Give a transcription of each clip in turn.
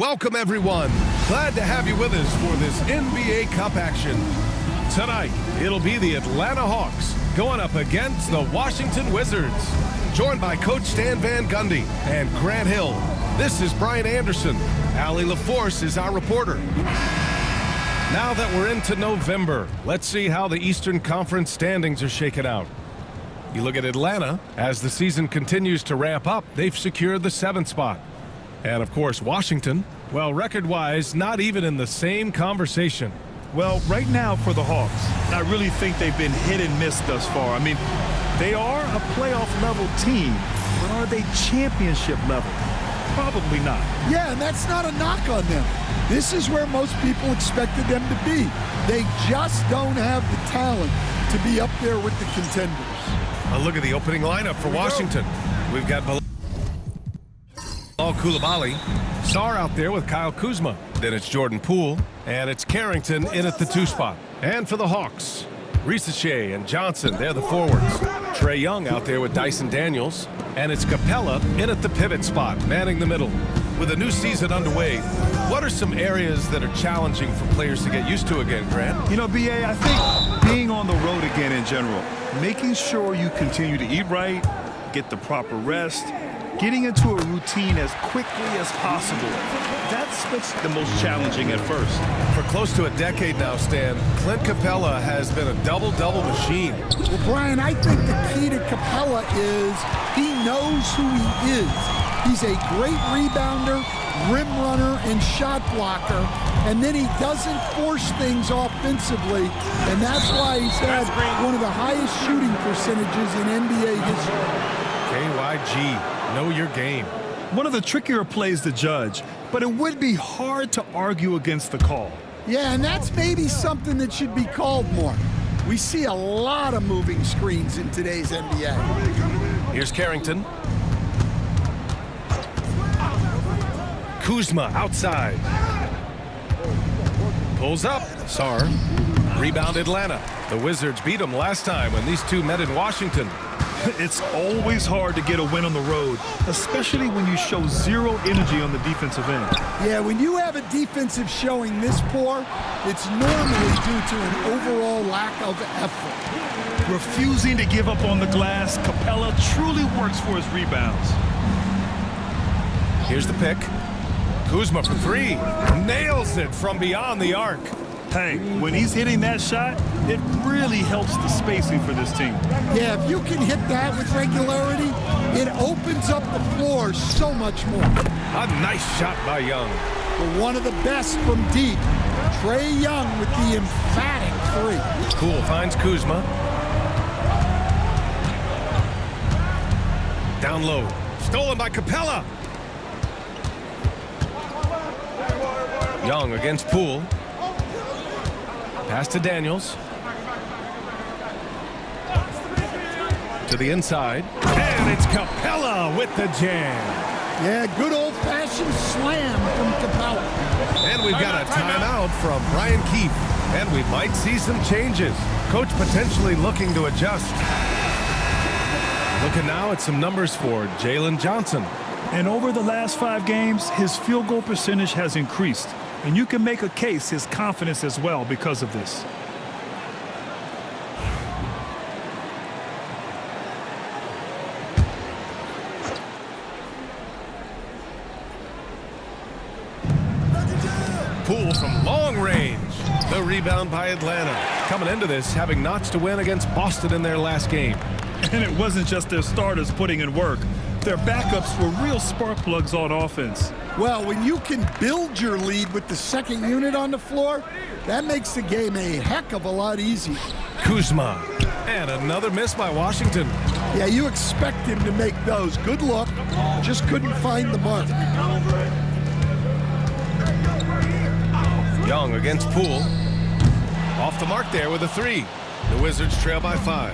Welcome, everyone. Glad to have you with us for this NBA Cup action. Tonight, it'll be the Atlanta Hawks going up against the Washington Wizards. Joined by Coach Stan Van Gundy and Grant Hill. This is Brian Anderson. Allie LaForce is our reporter. Now that we're into November, let's see how the Eastern Conference standings are shaken out. You look at Atlanta, as the season continues to ramp up, they've secured the 7th spot. And of course, Washington, well, record-wise, not even in the same conversation. Well, right now for the Hawks, I really think they've been hit and miss thus far. I mean, they are a playoff-level team, but are they championship level? Probably not. Yeah, and that's not a knock on them. This is where most people expected them to be. They just don't have the talent to be up there with the contenders. A look at the opening lineup for Washington. We've got Koulibaly, Sarr out there with Kyle Kuzma. Then it's Jordan Poole, and it's Carrington in at the 2 spot. And for the Hawks, Risache and Johnson, they're the forwards. Trae Young out there with Dyson Daniels, and it's Capella in at the pivot spot, manning the middle. With a new season underway, what are some areas that are challenging for players to get used to again, Grant? You know, B.A., I think being on the road again in general, making sure you continue to eat right, get the proper rest, getting into a routine as quickly as possible. That's what's the most challenging at first. For close to a decade now, Stan, Clint Capella has been a double-double machine. Well, Brian, I think the key to Capella is he knows who he is. He's a great rebounder, rim runner, and shot blocker, and then he doesn't force things offensively, and that's why he's had one of the highest shooting percentages in NBA history. KYG. Know your game. One of the trickier plays to judge, but it would be hard to argue against the call. Yeah, and that's maybe something that should be called more. We see a lot of moving screens in today's NBA. Here's Carrington. Kuzma outside. Pulls up. Sarr. Rebound Atlanta. The Wizards beat them last time when these two met in Washington. It's always hard to get a win on the road, especially when you show zero energy on the defensive end. Yeah, when you have a defensive showing this poor, it's normally due to an overall lack of effort. Refusing to give up on the glass, Capella truly works for his rebounds. Here's the pick. Kuzma for 3. Nails it from beyond the arc. Hey, when he's hitting that shot, it really helps the spacing for this team. Yeah, if you can hit that with regularity, it opens up the floor so much more. A nice shot by Young. But one of the best from deep, Trae Young with the emphatic 3. Poole finds Kuzma. Down low. Stolen by Capella. Young against Poole. Pass to Daniels. To the inside. And it's Capella with the jam. Yeah, good old-fashioned slam from Capella. And we've got a timeout from Brian Keefe. And we might see some changes. Coach potentially looking to adjust. Looking now at some numbers for Jalen Johnson. And over the last 5 games, his field goal percentage has increased. And you can make a case his confidence as well because of this. Poole from long range. The rebound by Atlanta. Coming into this, having notched a win against Boston in their last game. And it wasn't just their starters putting in work. Their backups were real spark plugs on offense. Well, when you can build your lead with the second unit on the floor, that makes the game a heck of a lot easier. Kuzma. And another miss by Washington. Yeah, you expect him to make those. Good look. Just couldn't find the mark. Young against Poole. Off the mark there with a 3. The Wizards trail by 5.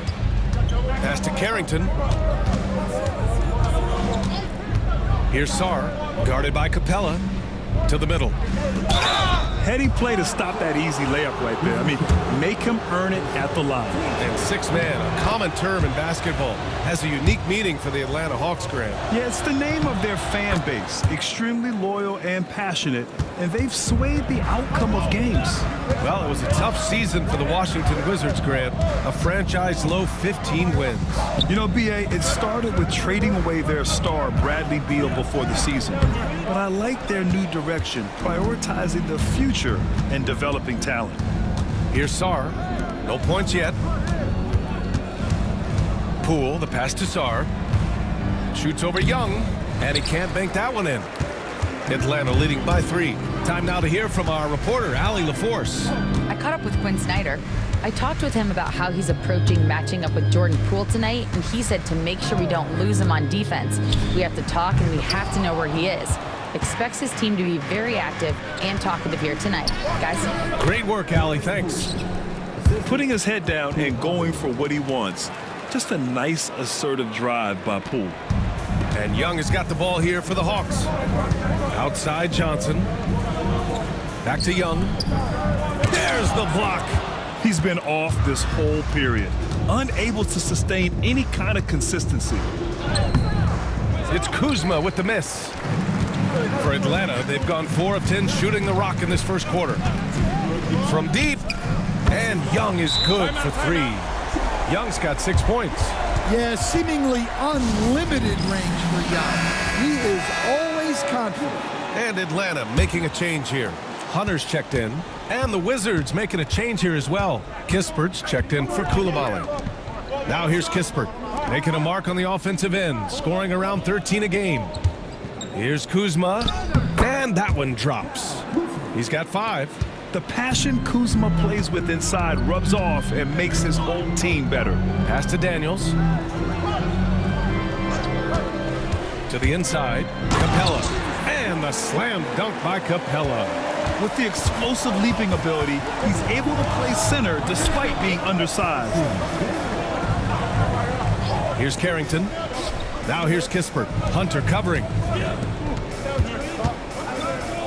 Pass to Carrington. Here's Sarr, guarded by Capella. To the middle. Heady play to stop that easy layup right there. I mean, make him earn it at the line. And six man, a common term in basketball, has a unique meaning for the Atlanta Hawks, Grant. Yeah, it's the name of their fan base. Extremely loyal and passionate, and they've swayed the outcome of games. Well, it was a tough season for the Washington Wizards, Grant. A franchise-low 15 wins. You know, B.A., it started with trading away their star, Bradley Beal, before the season. But I like their new direction, prioritizing the future and developing talent. Here's Sarr. No points yet. Poole, the pass to Sarr. Shoots over Young, and he can't bank that one in. Atlanta leading by 3. Time now to hear from our reporter, Allie LaForce. I caught up with Quinn Snyder. I talked with him about how he's approaching matching up with Jordan Poole tonight, and he said to make sure we don't lose him on defense, we have to talk and we have to know where he is. Expects his team to be very active and talkative here tonight. Guys? Great work, Allie. Thanks. Putting his head down and going for what he wants. Just a nice, assertive drive by Poole. And Young has got the ball here for the Hawks. Outside Johnson. Back to Young. There's the block. He's been off this whole period, unable to sustain any kind of consistency. It's Kuzma with the miss. For Atlanta, they've gone 4 of 10 shooting the rock in this first quarter. From deep, and Young is good for 3. Young's got 6 points. Yeah, seemingly unlimited range for Young. He is always confident. And Atlanta making a change here. Hunter's checked in, and the Wizards making a change here as well. Kispert's checked in for Coulibaly. Now here's Kispert, making a mark on the offensive end, scoring around 13 a game. Here's Kuzma, and that one drops. He's got 5. The passion Kuzma plays with inside rubs off and makes his whole team better. Pass to Daniels. To the inside, Capella. And the slam dunk by Capella. With the explosive leaping ability, he's able to play center despite being undersized. Here's Carrington. Now here's Kispert. Hunter covering.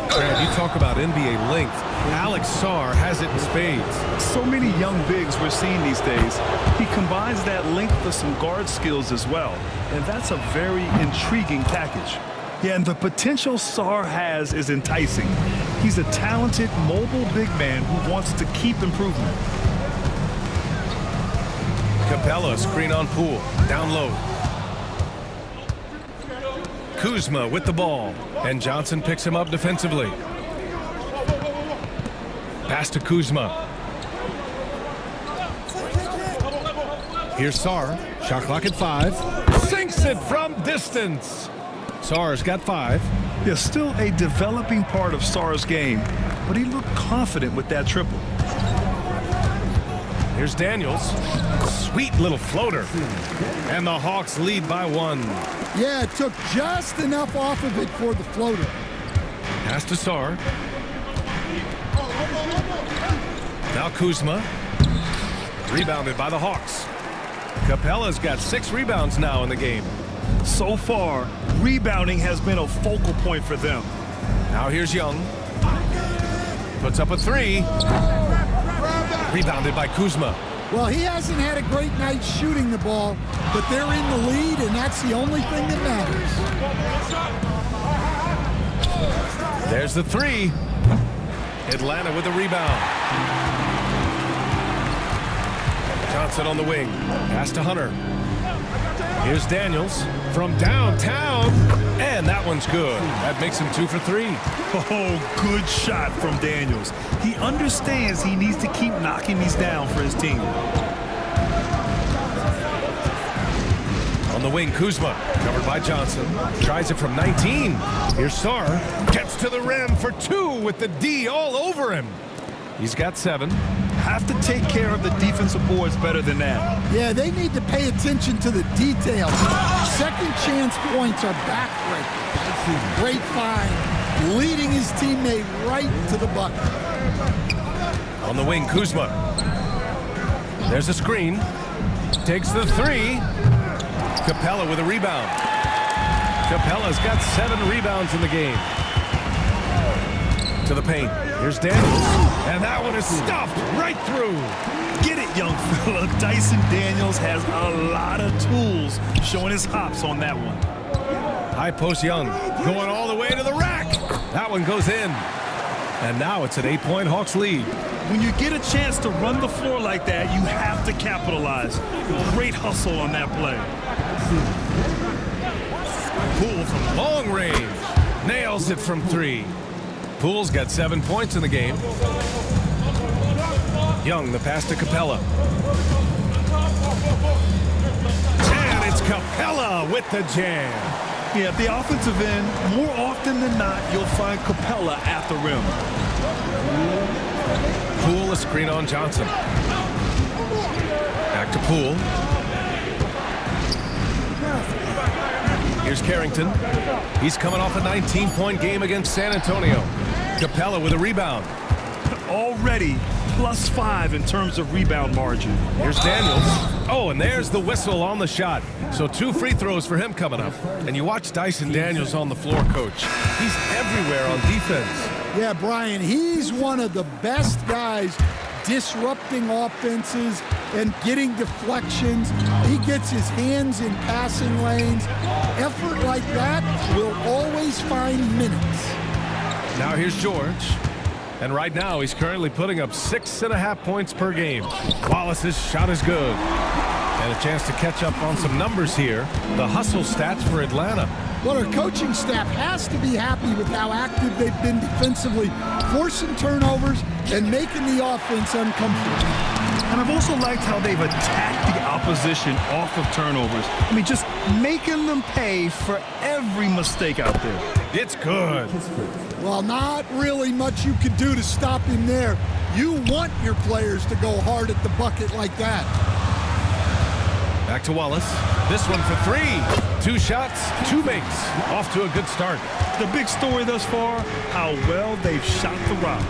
Brad, you talk about NBA length. Alex Sarr has it in spades. So many young bigs we're seeing these days. He combines that length with some guard skills as well. And that's a very intriguing package. Yeah, and the potential Sarr has is enticing. He's a talented, mobile big man who wants to keep improving. Capella screen on Poole. Down low. Kuzma with the ball. And Johnson picks him up defensively. Pass to Kuzma. Here's Sarr. Shot clock at 5. Sinks it from distance. Sarr's got 5. Yeah, still a developing part of Sarr's game, but he looked confident with that triple. Here's Daniels. Sweet little floater. And the Hawks lead by 1. Yeah, it took just enough off of it for the floater. Pass to Sarr. Now Kuzma. Rebounded by the Hawks. Capella's got 6 rebounds now in the game. So far, rebounding has been a focal point for them. Now here's Young. Puts up a 3. Rebounded by Kuzma. Well, he hasn't had a great night shooting the ball, but they're in the lead, and that's the only thing that matters. There's the 3. Atlanta with a rebound. Johnson on the wing. Pass to Hunter. Here's Daniels from downtown, and that one's good. That makes him 2 for 3. Oh, good shot from Daniels. He understands he needs to keep knocking these down for his team. On the wing, Kuzma, covered by Johnson. Tries it from 19. Here's Sarr. Gets to the rim for 2 with the D all over him. He's got 7. Have to take care of the defensive boards better than that. Yeah, they need to pay attention to the details. Second chance points are backbreaking. Great find, leading his teammate right to the bucket. On the wing, Kuzma. There's a screen. Takes the 3. Capella with a rebound. Capella's got 7 rebounds in the game. To To the paint. Here's Daniels. And that one is stuffed right through. Get it, young fella. Dyson Daniels has a lot of tools, showing his hops on that one. High post Young going all the way to the rack. That one goes in. And now it's an 8-point Hawks lead. When you get a chance to run the floor like that, you have to capitalize. Great hustle on that play. Poole from long range. Nails it from 3. Poole's got 7 points in the game. Young, the pass to Capella. And it's Capella with the jam. Yeah, at the offensive end, more often than not, you'll find Capella at the rim. Poole, a screen on Johnson. Back to Poole. Here's Carrington. He's coming off a 19-point game against San Antonio. Capella with a rebound. Already +5 in terms of rebound margin. Here's Daniels. Oh, and there's the whistle on the shot. So 2 free throws for him coming up. And you watch Dyson Daniels on the floor, Coach. He's everywhere on defense. Yeah, Brian, he's one of the best guys disrupting offenses and getting deflections. He gets his hands in passing lanes. Effort like that will always find minutes. Now here's George. And right now, he's currently putting up 6.5 points per game. Wallace's shot is good. And a chance to catch up on some numbers here. The hustle stats for Atlanta. Well, our coaching staff has to be happy with how active they've been defensively, forcing turnovers and making the offense uncomfortable. And I've also liked how they've attacked the opposition off of turnovers. I mean, just making them pay for every mistake out there. It's good. Well, not really much you could do to stop him there. You want your players to go hard at the bucket like that. Back to Wallace. This one for 3. 2 shots, 2 makes. Off to a good start. The big story thus far, how well they've shot the rock.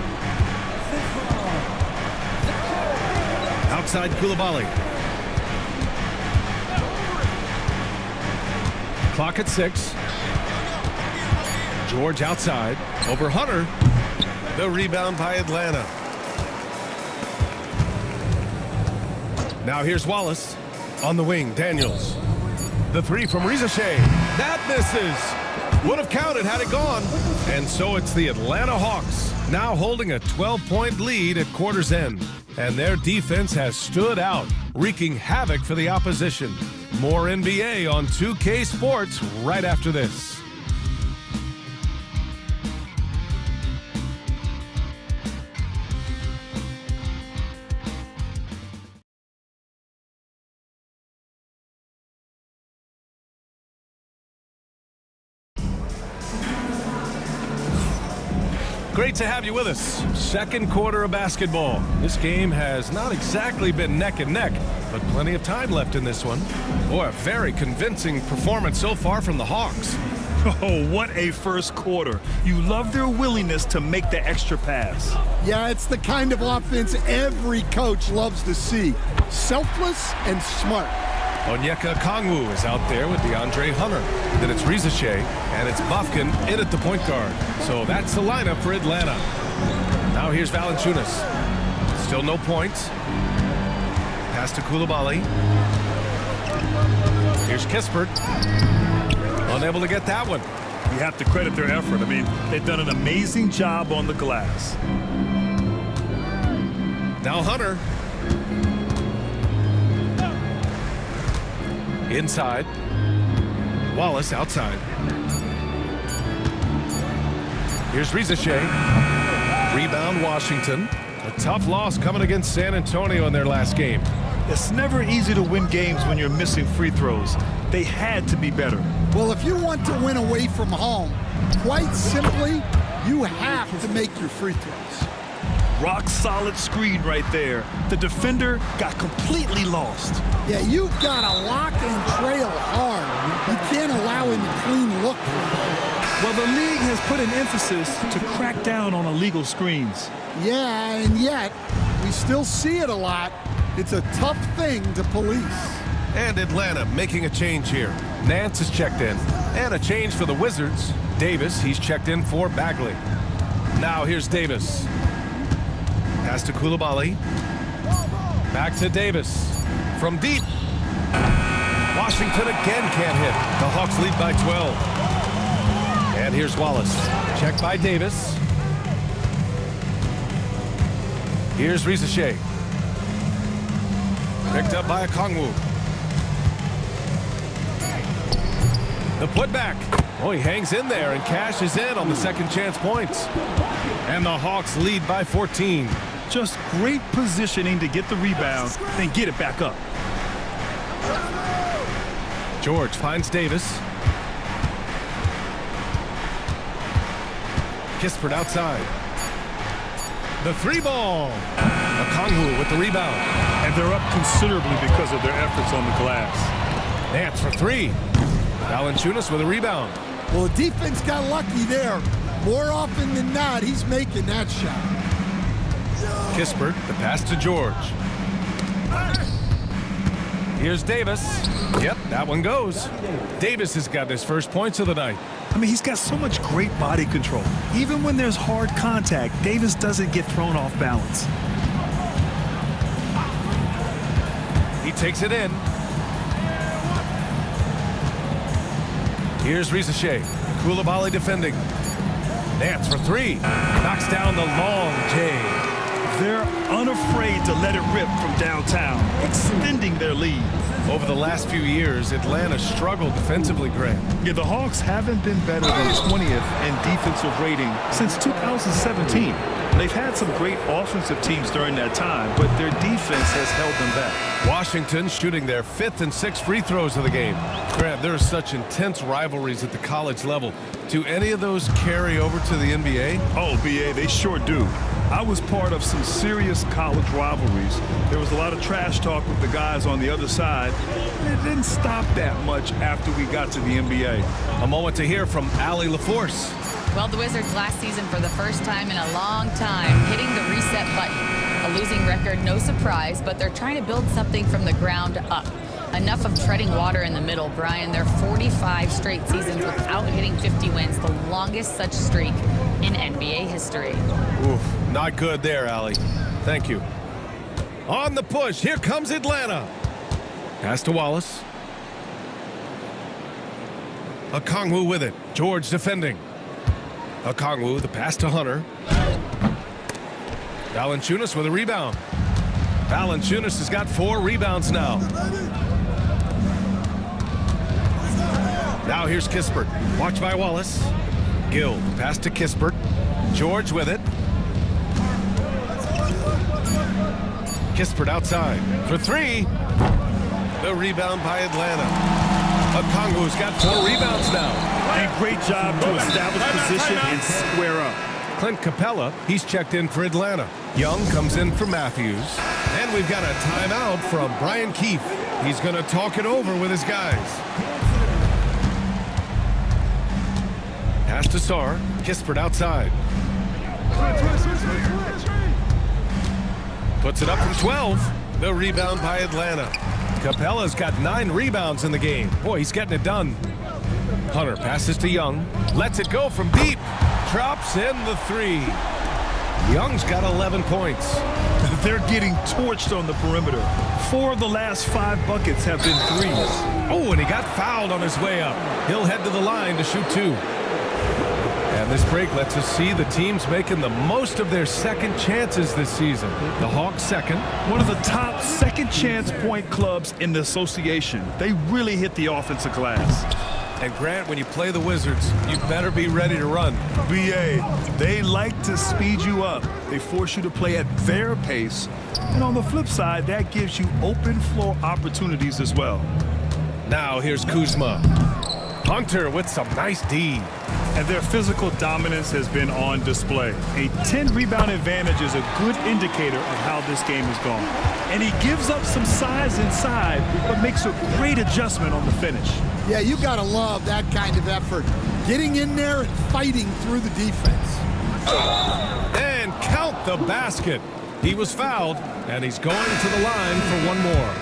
Outside Koulibaly. Clock at 6. George outside. Over Hunter. The rebound by Atlanta. Now here's Wallace. On the wing, Daniels. The 3 from Rizashay. That misses. Would have counted had it gone. And so it's the Atlanta Hawks, now holding a 12-point lead at quarter's end. And their defense has stood out, wreaking havoc for the opposition. More NBA on 2K Sports right after this. Great to have you with us. Second quarter of basketball. This game has not exactly been neck and neck, but plenty of time left in this one. Boy, a very convincing performance so far from the Hawks. Oh, what a first quarter. You love their willingness to make the extra pass. Yeah, it's the kind of offense every coach loves to see. Selfless and smart. Onyeka Kongwu is out there with DeAndre Hunter. Then it's Rizashay, and it's Bufkin in at the point guard. So that's the lineup for Atlanta. Now here's Valanciunas. Still no points. Pass to Koulibaly. Here's Kispert. Unable to get that one. You have to credit their effort. I mean, they've done an amazing job on the glass. Now Hunter. Inside. Wallace outside. Here's Rizashay. Rebound Washington. A tough loss coming against San Antonio in their last game. It's never easy to win games when you're missing free throws. They had to be better. Well, if you want to win away from home, quite simply, you have to make your free throws. Rock solid screen right there. The defender got completely lost. Yeah, you've got to lock and trail hard. You can't allow him a clean look. Well, the league has put an emphasis to crack down on illegal screens. Yeah, and yet, we still see it a lot. It's a tough thing to police. And Atlanta making a change here. Nance is checked in. And a change for the Wizards. Davis, he's checked in for Bagley. Now here's Davis. Pass to Coulibaly. Back to Davis. From deep. Washington again can't hit. The Hawks lead by 12. And here's Wallace. Check by Davis. Here's Rizachet. Picked up by Okongwu. The putback. Oh, he hangs in there and cashes in on the second chance points. And the Hawks lead by 14. Just great positioning to get the rebound, then get it back up. George finds Davis. Kispert outside. The three ball. Okongwu with the rebound. And they're up considerably because of their efforts on the glass. Nance for three. Valanciunas with a rebound. Well, the defense got lucky there. More often than not, he's making that shot. Kispert, the pass to George. Here's Davis. Yep, that one goes. Davis has got his first points of the night. I mean, he's got so much great body control. Even when there's hard contact, Davis doesn't get thrown off balance. He takes it in. Here's Rizachet. Coulibaly defending. Nance for three. Knocks down the long J. They're unafraid to let it rip from downtown, extending their lead. Over the last few years, Atlanta struggled defensively, Grant. Yeah, the Hawks haven't been better than 20th in defensive rating since 2017. They've had some great offensive teams during that time, but their defense has held them back. Washington shooting their 5th and 6th free throws of the game. Grant, there are such intense rivalries at the college level. Do any of those carry over to the NBA? Oh, BA, they sure do. I was part of some serious college rivalries. There was a lot of trash talk with the guys on the other side, and it didn't stop that much after we got to the NBA. A moment to hear from Allie LaForce. Well, the Wizards last season for the first time in a long time hitting the reset button. A losing record, no surprise, but they're trying to build something from the ground up. Enough of treading water in the middle, Brian. They're 45 straight seasons without hitting 50 wins, the longest such streak in NBA history. Oof, not good there, Allie. Thank you. On the push, here comes Atlanta. Pass to Wallace. Okongwu with it. George defending. Okongwu, the pass to Hunter. Valanciunas with a rebound. Valanciunas has got 4 rebounds now. Now here's Kispert. Watch by Wallace. Gill, pass to Kispert. George with it. Kispert outside for 3. The rebound by Atlanta. Okongwu's got 4 rebounds now. And great job to establish position and square up. Clint Capella, he's checked in for Atlanta. Young comes in for Matthews. And we've got a timeout from Brian Keefe. He's going to talk it over with his guys. Pass to Sarr. Kispert outside. Puts it up from 12. The rebound by Atlanta. Capella's got 9 rebounds in the game. Boy, he's getting it done. Hunter passes to Young. Lets it go from deep. Drops in the 3. Young's got 11 points. They're getting torched on the perimeter. 4 of the last 5 buckets have been threes. Oh, and he got fouled on his way up. He'll head to the line to shoot 2. And this break lets us see the teams making the most of their second chances this season. The Hawks second. One of the top second chance point clubs in the association. They really hit the offensive glass. And Grant, when you play the Wizards, you better be ready to run. BA, they like to speed you up. They force you to play at their pace. And on the flip side, that gives you open floor opportunities as well. Now here's Kuzma. Hunter with some nice D. And their physical dominance has been on display. A 10-rebound advantage is a good indicator of how this game has gone. And he gives up some size inside, but makes a great adjustment on the finish. Yeah, you got to love that kind of effort. Getting in there and fighting through the defense. And count the basket. He was fouled, and he's going to the line for one more.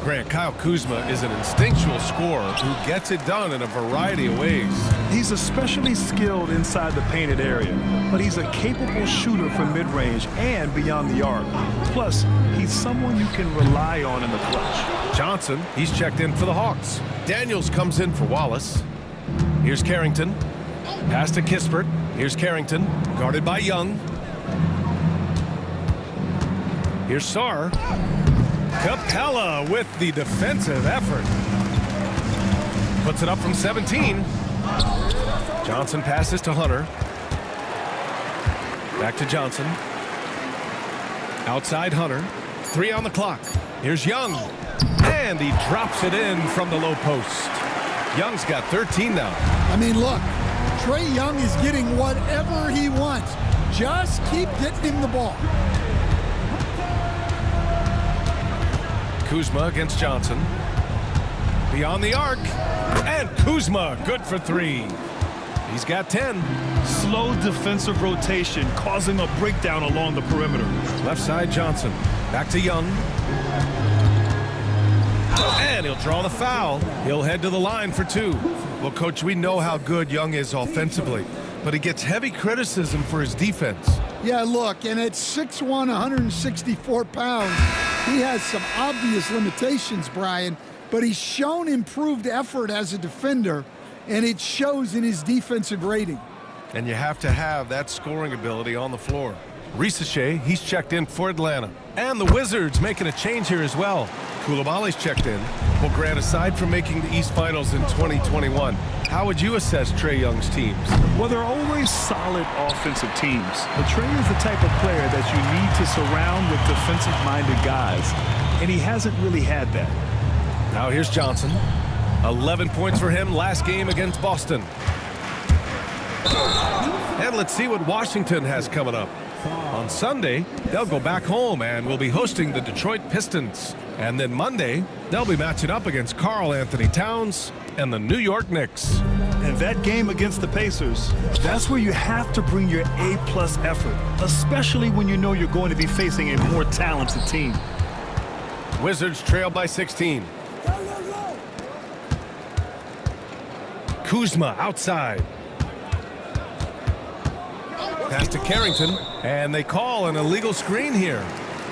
Grant, Kyle Kuzma is an instinctual scorer who gets it done in a variety of ways. He's especially skilled inside the painted area, but he's a capable shooter from mid-range and beyond the arc. Plus, he's someone you can rely on in the clutch. Johnson, he's checked in for the Hawks. Daniels comes in for Wallace. Here's Carrington. Pass to Kispert. Here's Carrington, guarded by Young. Here's Sarr. Capella with the defensive effort. Puts it up from 17. Johnson passes to Hunter. Back to Johnson. Outside Hunter. 3 on the clock. Here's Young. And he drops it in from the low post. Young's got 13 now. I mean, look, Trae Young is getting whatever he wants. Just keep getting him the ball. Kuzma against Johnson. Beyond the arc. And Kuzma, good for 3. He's got 10. Slow defensive rotation causing a breakdown along the perimeter. Left side Johnson. Back to Young. And he'll draw the foul. He'll head to the line for 2. Well, Coach, we know how good Young is offensively, but he gets heavy criticism for his defense. Yeah, look, and at 6'1", 164 pounds, he has some obvious limitations, Brian, but he's shown improved effort as a defender, and it shows in his defensive rating. And you have to have that scoring ability on the floor. Risache, he's checked in for Atlanta. And the Wizards making a change here as well. Koulibaly's checked in. Well, Grant, aside from making the East Finals in 2021, how would you assess Trae Young's teams? Well, they're always solid offensive teams. But Trae is the type of player that you need to surround with defensive-minded guys, and he hasn't really had that. Now here's Johnson. 11 points for him last game against Boston. And let's see what Washington has coming up. On Sunday, they'll go back home and will be hosting the Detroit Pistons. And then Monday, they'll be matching up against Karl Anthony Towns and the New York Knicks. And that game against the Pacers, that's where you have to bring your A-plus effort, especially when you know you're going to be facing a more talented team. Wizards trail by 16. Kuzma outside. Pass to Carrington, and they call an illegal screen here.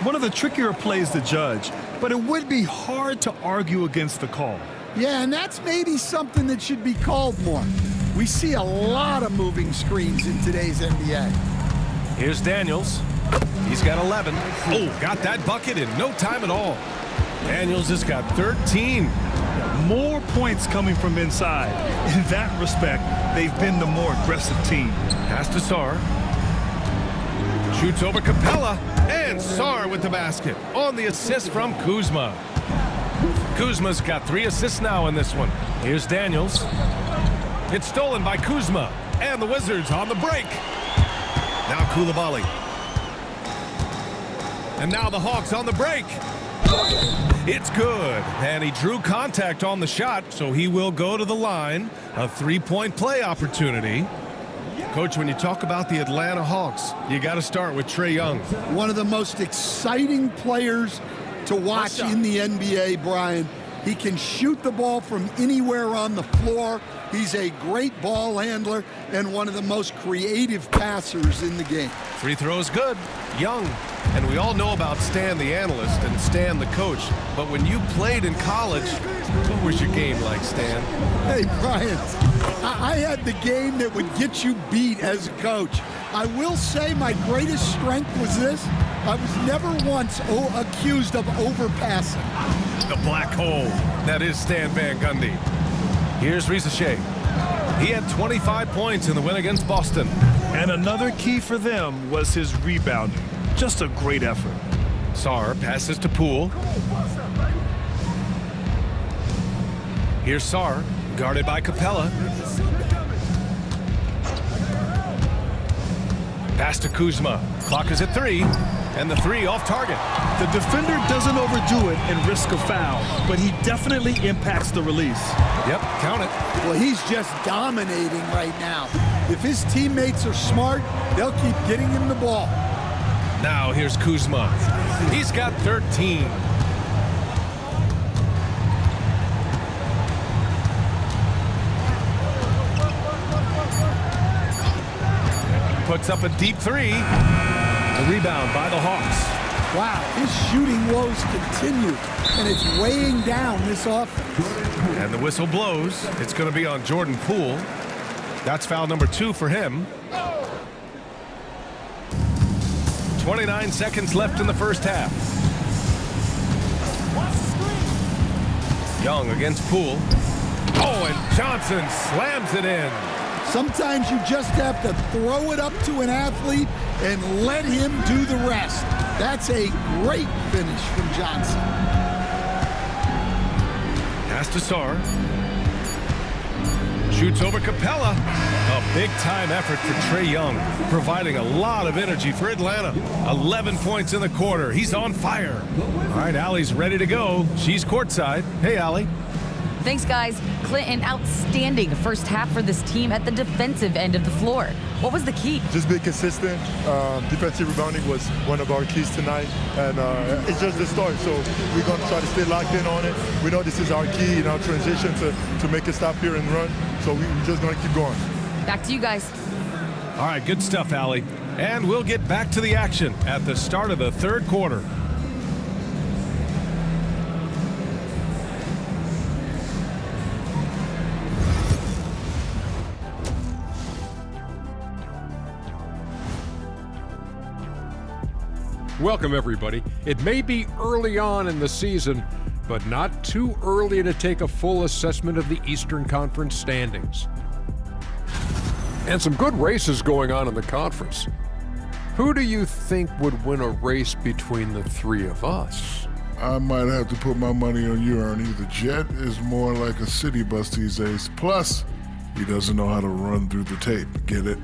One of the trickier plays to judge, but it would be hard to argue against the call. Yeah, and that's maybe something that should be called more. We see a lot of moving screens in today's NBA. Here's Daniels. He's got 11. Oh, got that bucket in no time at all. Daniels has got 13. More points coming from inside. In that respect, they've been the more aggressive team. Pass to Sarr. Shoots over Capella, and Sarr with the basket on the assist from Kuzma. Kuzma's got 3 assists now in this one. Here's Daniels. It's stolen by Kuzma, and the Wizards on the break. Now Koulibaly. And now the Hawks on the break. It's good, and he drew contact on the shot, so he will go to the line. A 3-point play opportunity. Coach, when you talk about the Atlanta Hawks, you got to start with Trae Young. One of the most exciting players to watch in the NBA, Brian. He can shoot the ball from anywhere on the floor. He's a great ball handler and one of the most creative passers in the game. Free throws good. Young. And we all know about Stan the analyst and Stan the coach. But when you played in college, what was your game like, Stan? Hey, Brian, I had the game that would get you beat as a coach. I will say my greatest strength was this. I was never once accused of overpassing. The black hole. That is Stan Van Gundy. Here's Risache. He had 25 points in the win against Boston. And another key for them was his rebounding. Just a great effort. Sarr passes to Poole. Here's Sarr, guarded by Capella. Pass to Kuzma. Clock is at 3, and the 3 off target. The defender doesn't overdo it and risk a foul, but he definitely impacts the release. Yep, count it. Well, he's just dominating right now. If his teammates are smart, they'll keep getting him the ball. Now here's Kuzma. He's got 13. Puts up a deep three. A rebound by the Hawks. Wow, his shooting woes continue, and it's weighing down this offense. And the whistle blows. It's going to be on Jordan Poole. That's foul number 2 for him. 29 seconds left in the first half. Young against Poole. Oh, and Johnson slams it in. Sometimes you just have to throw it up to an athlete and let him do the rest. That's a great finish from Johnson. Pass to Sarr. Shoots over Capella. A big-time effort for Trae Young, providing a lot of energy for Atlanta. 11 points in the quarter. He's on fire. All right, Allie's ready to go. She's courtside. Hey, Allie. Thanks, guys. Clint, an outstanding first half for this team at the defensive end of the floor. What was the key? Just be consistent. Defensive rebounding was one of our keys tonight, and it's just the start. So we're going to try to stay locked in on it. We know this is our key in our transition to make a stop here and run. So we're just going to keep going. Back to you guys. All right, good stuff, Allie. And we'll get back to the action at the start of the third quarter. Welcome, everybody. It may be early on in the season, but not too early to take a full assessment of the Eastern Conference standings. And some good races going on in the conference. Who do you think would win a race between the three of us? I might have to put my money on you, Ernie. The Jet is more like a city bus these days. Plus, he doesn't know how to run through the tape. Get it?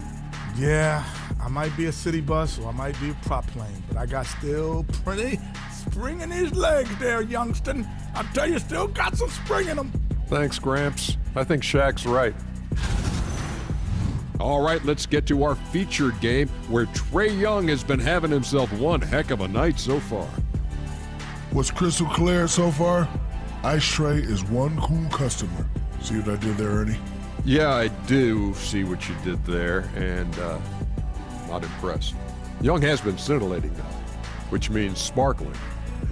Yeah, I might be a city bus or I might be a prop plane, but I got still pretty spring in his legs there, youngster. I tell you, still got some spring in them. Thanks, Gramps. I think Shaq's right. All right, let's get to our featured game where Trae Young has been having himself one heck of a night so far. What's crystal clear so far? Ice Trae is one cool customer. See what I did there, Ernie? Yeah, I do see what you did there, and not impressed. Young has been scintillating now, which means sparkling.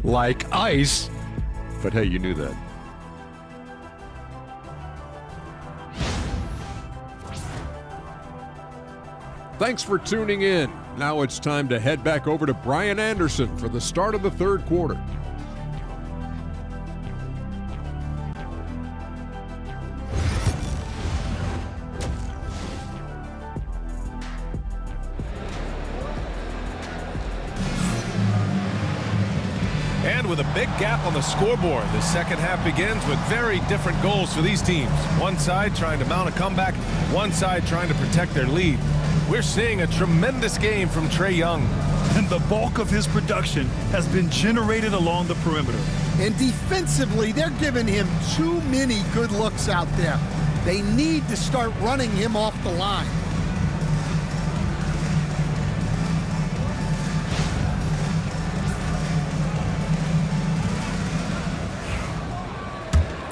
Like ice. But hey, you knew that. Thanks for tuning in. Now it's time to head back over to Brian Anderson for the start of the third quarter. And with a big gap on the scoreboard, the second half begins with very different goals for these teams. One side trying to mount a comeback, one side trying to protect their lead. We're seeing a tremendous game from Trae Young. And the bulk of his production has been generated along the perimeter. And defensively, they're giving him too many good looks out there. They need to start running him off the line.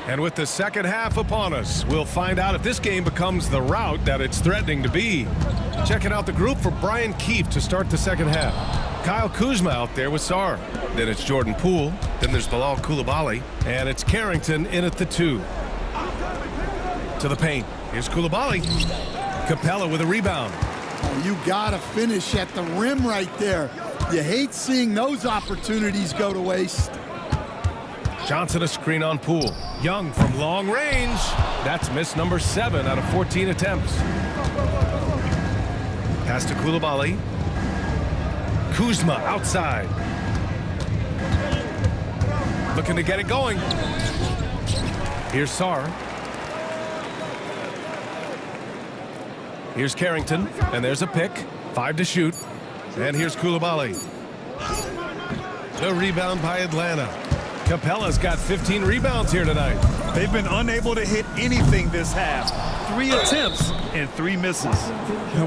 And with the second half upon us, we'll find out if this game becomes the rout that it's threatening to be. Checking out the group for Brian Keefe to start the second half. Kyle Kuzma out there with Sarr. Then it's Jordan Poole. Then there's Bilal Coulibaly. And it's Carrington in at the 2. To the paint. Here's Coulibaly. Capella with a rebound. Oh, you got to finish at the rim right there. You hate seeing those opportunities go to waste. Johnson a screen on Poole. Young from long range. That's miss number 7 out of 14 attempts. Pass to Coulibaly. Kuzma outside. Looking to get it going. Here's Sarr. Here's Carrington. And there's a pick. 5 to shoot. And here's Coulibaly. The rebound by Atlanta. Capella's got 15 rebounds here tonight. They've been unable to hit anything this half. 3 attempts and 3 misses.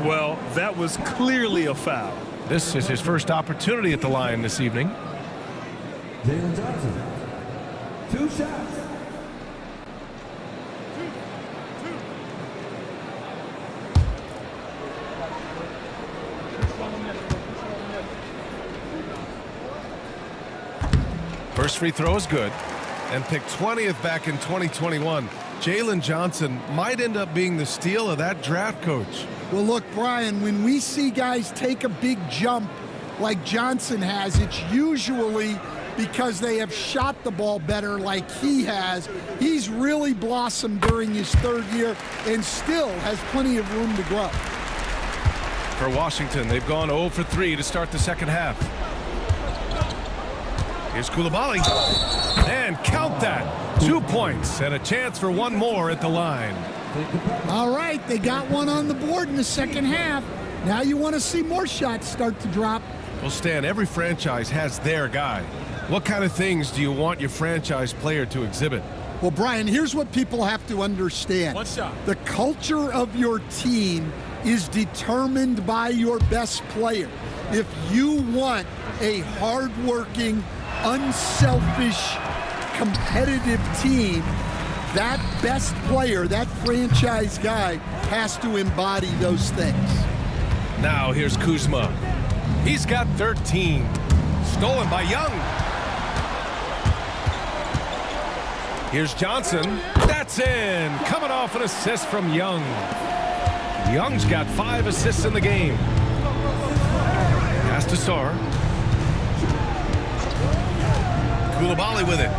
Well, that was clearly a foul. This is his first opportunity at the line this evening. Jalen Johnson, 2 shots. First free throw is good, and picked 20th back in 2021. Jalen Johnson might end up being the steal of that draft, Coach. Well, look, Brian, when we see guys take a big jump like Johnson has, it's usually because they have shot the ball better like he has. He's really blossomed during his 3rd year and still has plenty of room to grow. For Washington, they've gone 0 for 3 to start the second half. Here's Coulibaly, and count that. 2 points and a chance for one more at the line. All right, they got one on the board in the second half. Now you want to see more shots start to drop. Well, Stan, every franchise has their guy. What kind of things do you want your franchise player to exhibit? Well, Brian, here's what people have to understand. One shot. The culture of your team is determined by your best player. If you want a hardworking, unselfish, competitive team, that best player, that franchise guy, has to embody those things. Now here's Kuzma. He's got 13. Stolen by Young. Here's Johnson. That's in. Coming off an assist from Young. Young's got 5 assists in the game. Pass to Sarr. Coulibaly with it.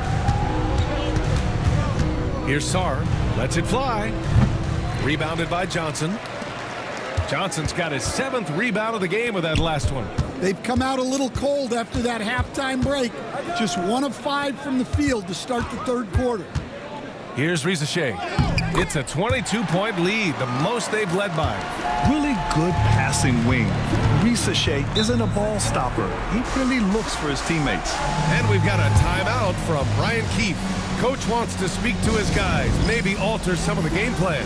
Here's Sarr. Lets it fly. Rebounded by Johnson. Johnson's got his 7th rebound of the game with that last one. They've come out a little cold after that halftime break. Just 1 of 5 from the field to start the 3rd quarter. Here's Rizachet. It's a 22-point lead, the most they've led by. Really good passing wing. Rizachet isn't a ball stopper. He really looks for his teammates. And we've got a timeout from Brian Keefe. Coach wants to speak to his guys, maybe alter some of the game plan.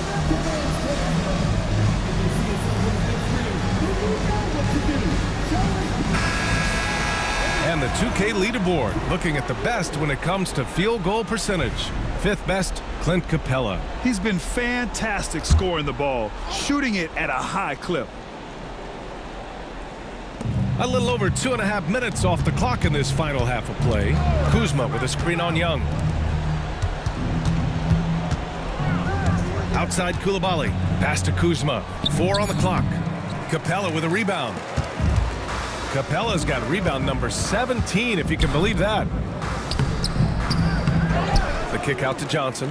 And the 2K leaderboard, looking at the best when it comes to field goal percentage. 5th best, Clint Capella. He's been fantastic scoring the ball, shooting it at a high clip. A little over 2.5 minutes off the clock in this final half of play. Kuzma with a screen on Young. Outside Coulibaly. Pass to Kuzma. 4 on the clock. Capella with a rebound. Capella's got rebound number 17, if you can believe that. The kick out to Johnson.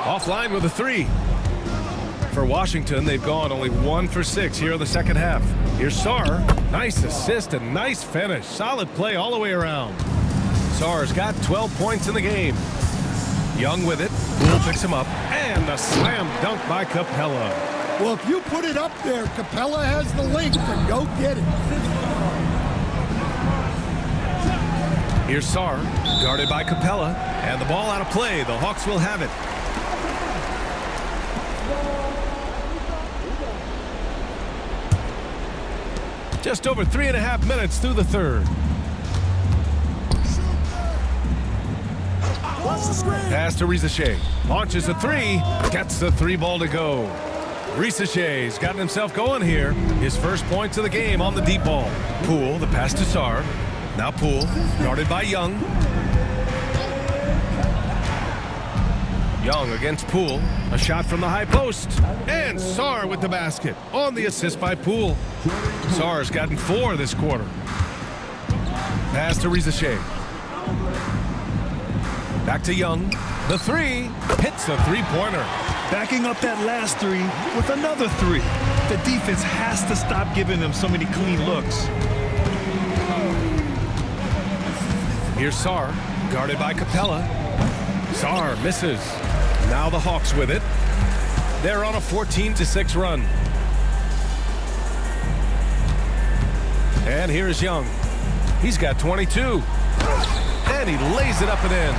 Offline with a 3. For Washington, they've gone only 1 for 6 here in the second half. Here's Sarr. Nice assist and nice finish. Solid play all the way around. Sarr's got 12 points in the game. Young with it. Poole picks him up. And a slam dunk by Capella. Well, if you put it up there, Capella has the length to go get it. Here's Sarr, guarded by Capella, and the ball out of play. The Hawks will have it. Just over 3.5 minutes through the 3rd. Pass to Rizachet. Launches a 3. Gets the 3 ball to go. Rizachet's gotten himself going here. His first points of the game on the deep ball. Poole, the pass to Sarr. Now Poole, guarded by Young. Young against Poole. A shot from the high post. And Sarr with the basket. On the assist by Poole. Sarr's gotten 4 this quarter. Pass to Rizachet. Back to Young. The 3. Hits a 3-pointer. Backing up that last 3 with another 3. The defense has to stop giving them so many clean looks. Here's Sarr, guarded by Capella. Sarr misses. Now the Hawks with it. They're on a 14-6 run. And here's Young. He's got 22. And he lays it up and in.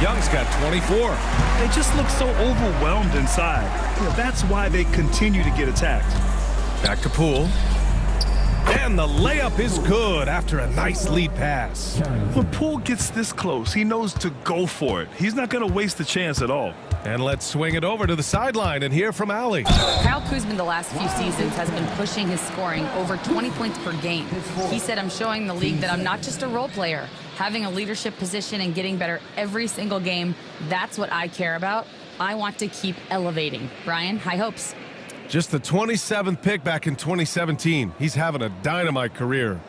Young's got 24. They just look so overwhelmed inside. That's why they continue to get attacked. Back to Poole. And the layup is good after a nice lead pass. When Poole gets this close, he knows to go for it. He's not going to waste the chance at all. And let's swing it over to the sideline and hear from Allie. Kyle Kuzma the last few seasons has been pushing his scoring over 20 points per game. He said, I'm showing the league that I'm not just a role player. Having a leadership position and getting better every single game, that's what I care about. I want to keep elevating. Brian, high hopes. Just the 27th pick back in 2017. He's having a dynamite career.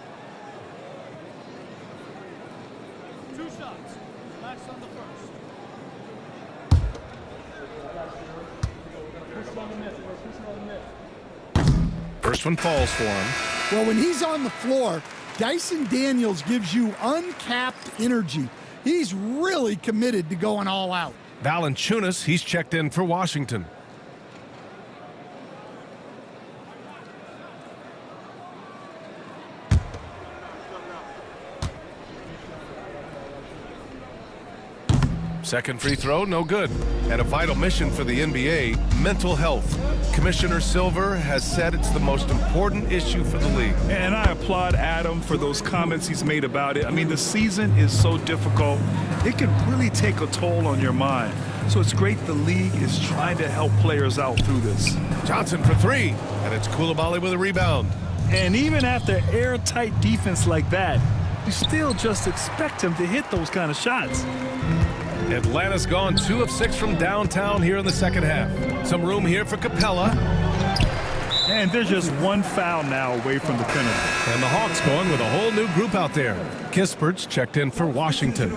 First one falls for him. Well, when he's on the floor, Dyson Daniels gives you uncapped energy. He's really committed to going all out. Valanciunas, he's checked in for Washington. Second free throw, no good. And a vital mission for the NBA, mental health. Commissioner Silver has said it's the most important issue for the league. And I applaud Adam for those comments he's made about it. I mean, the season is so difficult. It can really take a toll on your mind. So it's great the league is trying to help players out through this. Johnson for three, and it's Coulibaly with a rebound. And even after airtight defense like that, you still just expect him to hit those kind of shots. Atlanta's gone 2 of 6 from downtown here in the second half. Some room here for Capella. And there's just one foul now away from the penalty. And the Hawks going with a whole new group out there. Kispert's checked in for Washington.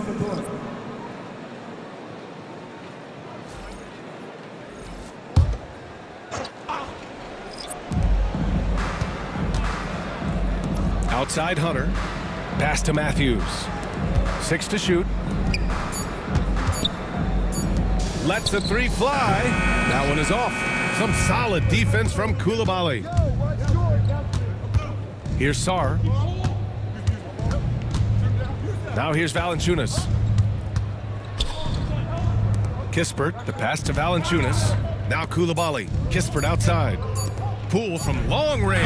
Outside Hunter. Pass to Matthews. 6 to shoot. Lets the three fly. That one is off. Some solid defense from Coulibaly. Here's Sarr. Now here's Valanciunas. Kispert, the pass to Valanciunas. Now Coulibaly. Kispert outside. Poole from long range.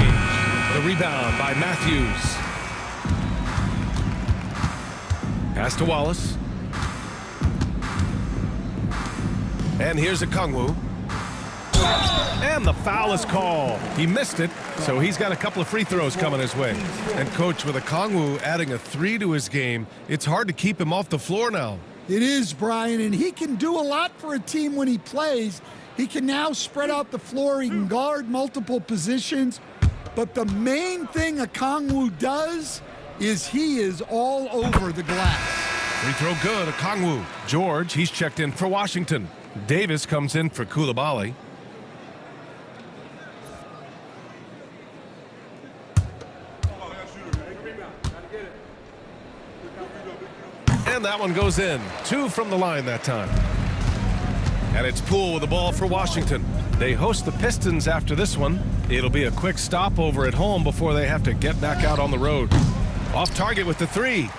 The rebound by Matthews. Pass to Wallace. And here's Okongwu. And the foul is called. He missed it, so he's got a couple of free throws coming his way. And, Coach, with Okongwu adding a 3 to his game, it's hard to keep him off the floor now. It is, Brian, and he can do a lot for a team when he plays. He can now spread out the floor. He can guard multiple positions. But the main thing Okongwu does is he is all over the glass. Free throw good, Okongwu. George, he's checked in for Washington. Davis comes in for Coulibaly. And that one goes in. 2 from the line that time. And it's Poole with the ball for Washington. They host the Pistons after this one. It'll be a quick stopover at home before they have to get back out on the road. Off target with the 3.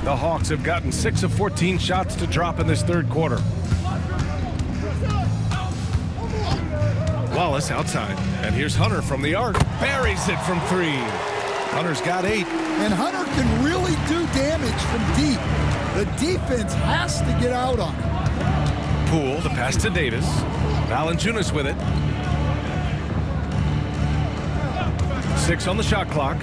The Hawks have gotten 6 of 14 shots to drop in this third quarter. Wallace outside. And here's Hunter from the arc. Buries it from 3. Hunter's got 8. And Hunter can really do damage from deep. The defense has to get out on him. Poole, the pass to Davis. Valanciunas with it. 6 on the shot clock.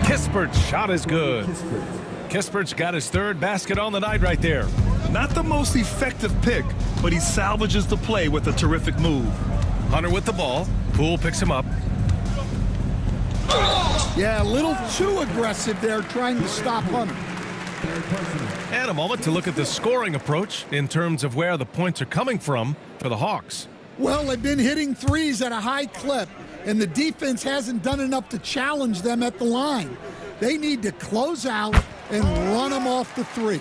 Kispert's shot is good. Kispert's got his 3rd basket on the night right there. Not the most effective pick, but he salvages the play with a terrific move. Hunter with the ball. Poole picks him up. Yeah, a little too aggressive there trying to stop Hunter. And a moment to look at the scoring approach in terms of where the points are coming from for the Hawks. Well, they've been hitting threes at a high clip, and the defense hasn't done enough to challenge them at the line. They need to close out and run them off the 3.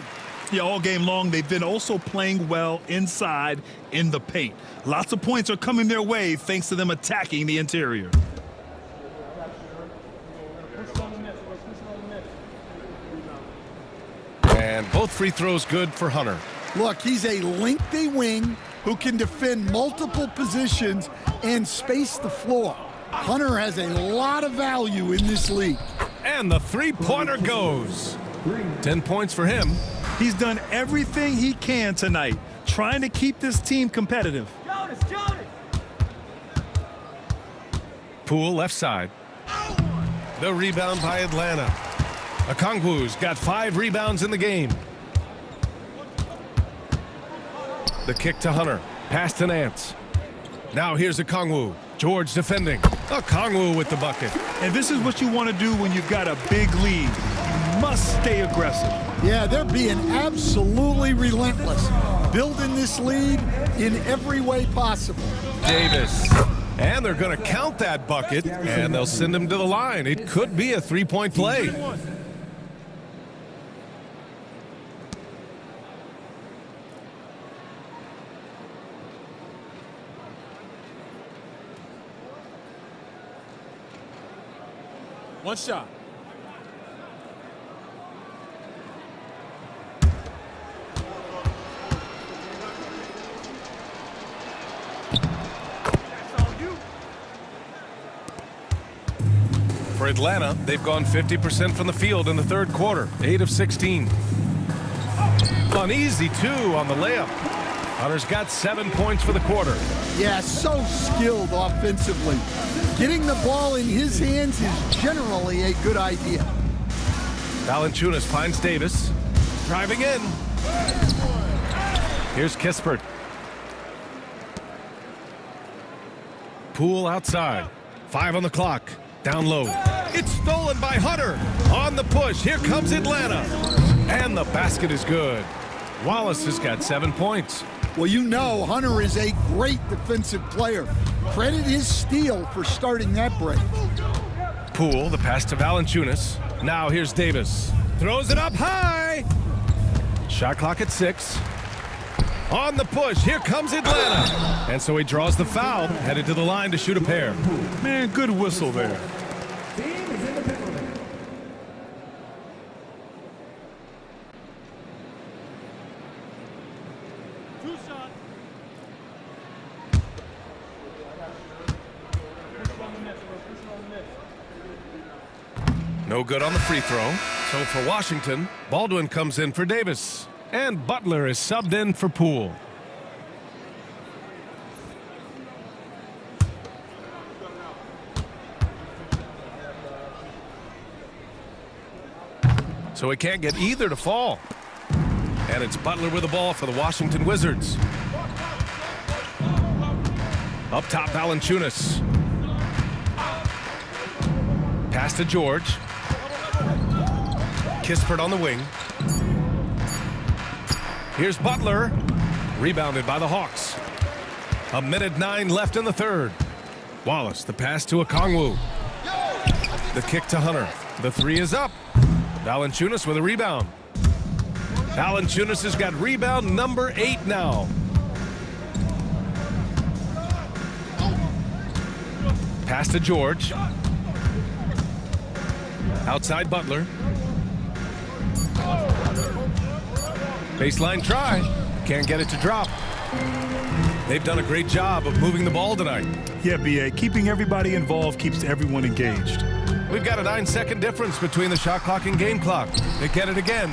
Yeah, all game long, they've been also playing well inside in the paint. Lots of points are coming their way thanks to them attacking the interior. And both free throws good for Hunter. Look, he's a lengthy wing. who can defend multiple positions and space the floor. Hunter has a lot of value in this league. And the three-pointer goes. 10 points for him. He's done everything he can tonight, trying to keep this team competitive. Poole left side. The rebound by Atlanta. Okongwu's got 5 rebounds in the game. The kick to Hunter. Pass to Nance. Now here's Okongwu. George defending. Okongwu with the bucket. And this is what you want to do when you've got a big lead. You must stay aggressive. Yeah, they're being absolutely relentless, building this lead in every way possible. Davis. And they're going to count that bucket, and they'll send him to the line. It could be a three-point play. One shot. For Atlanta, they've gone 50% from the field in the third quarter, 8 of 16. Uneasy, too, on the layup. Hunter's got 7 points for the quarter. Yeah, so skilled offensively. Getting the ball in his hands is generally a good idea. Valanciunas finds Davis. Driving in. Here's Kispert. Poole outside. 5 on the clock. Down low. It's stolen by Hunter. On the push. Here comes Atlanta. And the basket is good. Wallace has got 7 points. Well, you know Hunter is a great defensive player. Credit his steal for starting that break. Poole, the pass to Valanciunas. Now here's Davis. Throws it up high. Shot clock at 6. On the push, here comes Atlanta. And so he draws the foul, headed to the line to shoot a pair. Man, good whistle there. No good on the free throw. So for Washington, Baldwin comes in for Davis. And Butler is subbed in for Poole. So he can't get either to fall. And it's Butler with the ball for the Washington Wizards. Up top, Valanciunas. Pass to George. Kispert on the wing. Here's Butler. Rebounded by the Hawks. 1:09 left in the third. Wallace, the pass to Okongwu. The kick to Hunter. The three is up. Valanciunas with a rebound. Valanciunas has got rebound number 8 now. Pass to George. Outside Butler. Baseline try. Can't get it to drop. They've done a great job of moving the ball tonight. Yeah, BA. Keeping everybody involved keeps everyone engaged. We've got a 9-second difference between the shot clock and game clock. They get it again.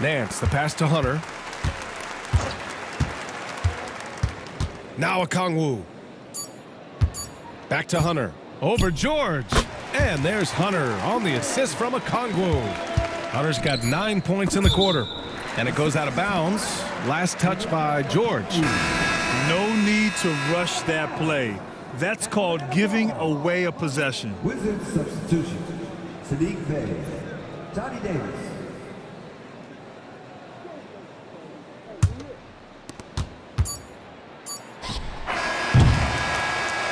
Nance, the pass to Hunter. Now Okongwu. Back to Hunter. Over George. And there's Hunter on the assist from Okongwu. Hunter's got 9 points in the quarter. And it goes out of bounds. Last touch by George. No need to rush that play. That's called giving away a possession. Wizards substitution. Sadiq Bey. Johnny Davis.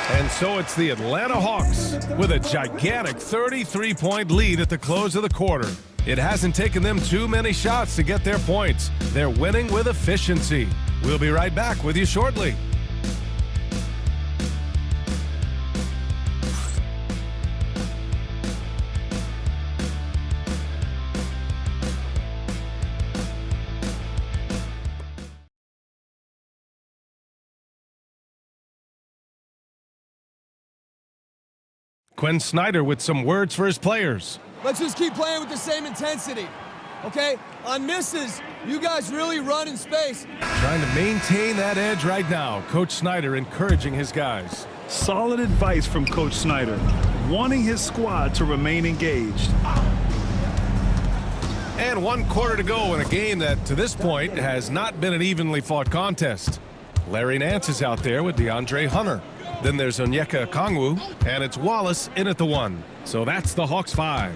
And so it's the Atlanta Hawks with a gigantic 33-point lead at the close of the quarter. It hasn't taken them too many shots to get their points. They're winning with efficiency. We'll be right back with you shortly. Quinn Snyder with some words for his players. Let's just keep playing with the same intensity, okay? On misses, you guys really run in space. Trying to maintain that edge right now. Coach Snyder encouraging his guys. Solid advice from Coach Snyder, wanting his squad to remain engaged. And 1 quarter to go in a game that, to this point, has not been an evenly fought contest. Larry Nance is out there with DeAndre Hunter. Then there's Onyeka Okongwu, and it's Wallace in at the 1. So that's the Hawks 5.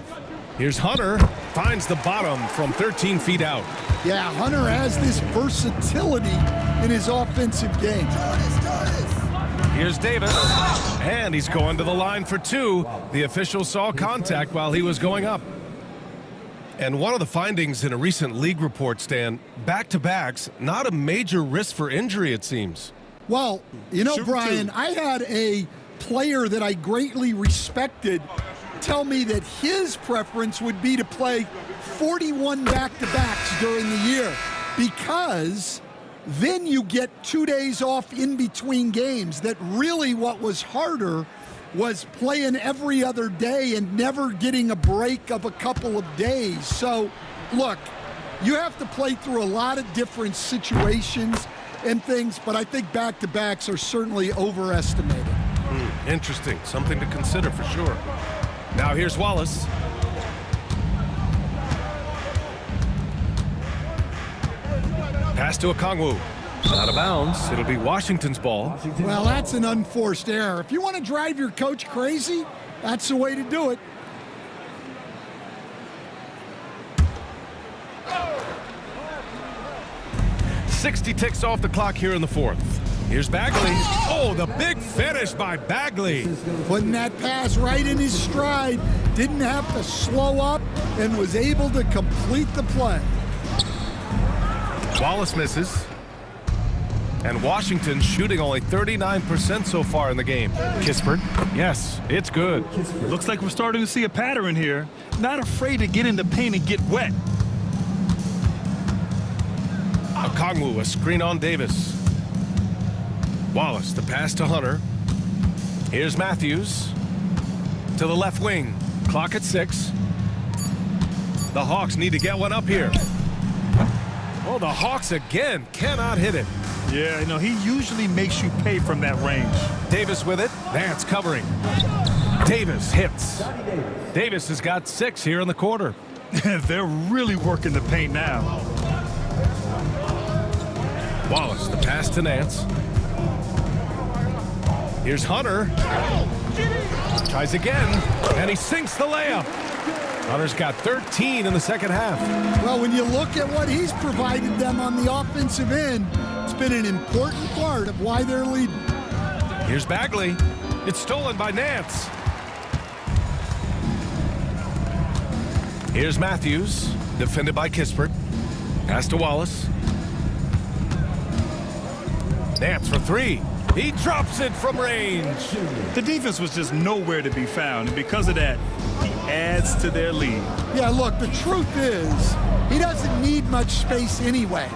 Here's Hunter, finds the bottom from 13 feet out. Yeah, Hunter has this versatility in his offensive game. Here's Davis, and he's going to the line for 2. The official saw contact while he was going up. And one of the findings in a recent league report, Stan, back-to-backs, not a major risk for injury, it seems. Well, you know, Brian, I had a player that I greatly respected tell me that his preference would be to play 41 back-to-backs during the year because then you get 2 days off in between games. That really what was harder was playing every other day and never getting a break of a couple of days. So, look, you have to play through a lot of different situations and things, but I think back-to-backs are certainly overestimated. Interesting. Something to consider for sure. Now here's Wallace. Pass to Okongwu. Out of bounds. It'll be Washington's ball. Well, that's an unforced error. If you want to drive your coach crazy, that's the way to do it. .60 ticks off the clock here in the 4th. Here's Bagley. Oh, the big finish by Bagley. Putting that pass right in his stride. Didn't have to slow up and was able to complete the play. Wallace misses. And Washington shooting only 39% so far in the game. Kispert, yes, it's good. Looks like we're starting to see a pattern here. Not afraid to get in the paint and get wet. Okongwu, a screen on Davis. Wallace, the pass to Hunter. Here's Matthews to the left wing. Clock at 6. The Hawks need to get one up here. Oh, the Hawks again cannot hit it. Yeah, you know, he usually makes you pay from that range. Davis with it. Nance covering. Davis hits. Davis has got 6 here in the quarter. They're really working the paint now. Wallace, the pass to Nance. Here's Hunter. Tries again, and he sinks the layup. Hunter's got 13 in the second half. Well, when you look at what he's provided them on the offensive end, it's been an important part of why they're leading. Here's Bagley. It's stolen by Nance. Here's Matthews, defended by Kispert. Pass to Wallace. Nance for 3. He drops it from range. The defense was just nowhere to be found, and because of that, he adds to their lead. Yeah, look, the truth is, he doesn't need much space anyway.